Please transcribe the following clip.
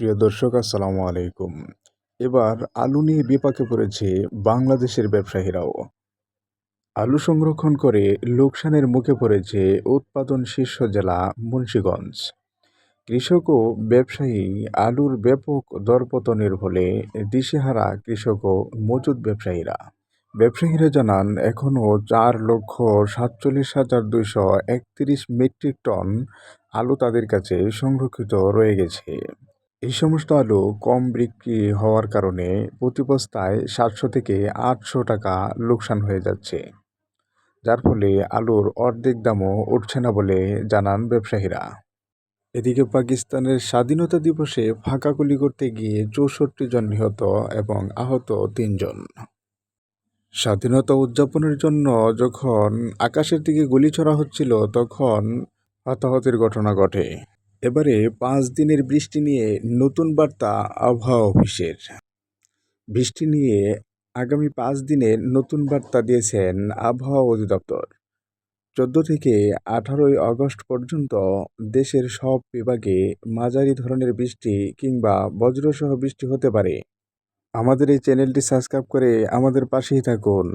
প্রিয় দর্শক আসসালামু আলাইকুম। এবার আলু নিয়ে বিপাকে পড়েছে বাংলাদেশের ব্যবসায়ীরাও। আলু সংরক্ষণ করে লোকসানের মুখে পড়েছে উৎপাদন শীর্ষ জেলা মুন্সিগঞ্জ। কৃষক ও ব্যবসায়ী আলুর ব্যাপক দরপতনের ফলে দিশেহারা কৃষক ও মজুদ ব্যবসায়ীরা। ব্যবসায়ীরা জানান এখনও 4,47,231 মেট্রিক টন আলু তাদের কাছে সংরক্ষিত রয়ে গেছে। এই সমস্ত আলু কম বিক্রি হওয়ার কারণে প্রতি বস্তায় 700 থেকে 800 টাকা লোকসান হয়ে যাচ্ছে, যার ফলে আলুর অর্ধেক দামও উঠছে না বলে জানান ব্যবসায়ীরা। এদিকে পাকিস্তানের স্বাধীনতা দিবসে ফাঁকা গুলি করতে গিয়ে 64 জন নিহত এবং আহত 3 জন। স্বাধীনতা উদযাপনের জন্য যখন আকাশের দিকে গুলি ছোড়া হচ্ছিল তখন হতাহতের ঘটনা ঘটে। এবারে 5 দিনের বৃষ্টি নিয়ে নতুন বার্তা আবহাওয়া অফিসের। বৃষ্টি নিয়ে আগামী 5 দিনের নতুন বার্তা দিয়েছেন আবহাওয়া অধিদপ্তর। 14 থেকে 18 আগস্ট পর্যন্ত দেশের সব বিভাগে মাঝারি ধরনের বৃষ্টি কিংবা বজ্রসহ বৃষ্টি হতে পারে। আমাদের এই চ্যানেলটি সাবস্ক্রাইব করে আমাদের পাশেই থাকুন।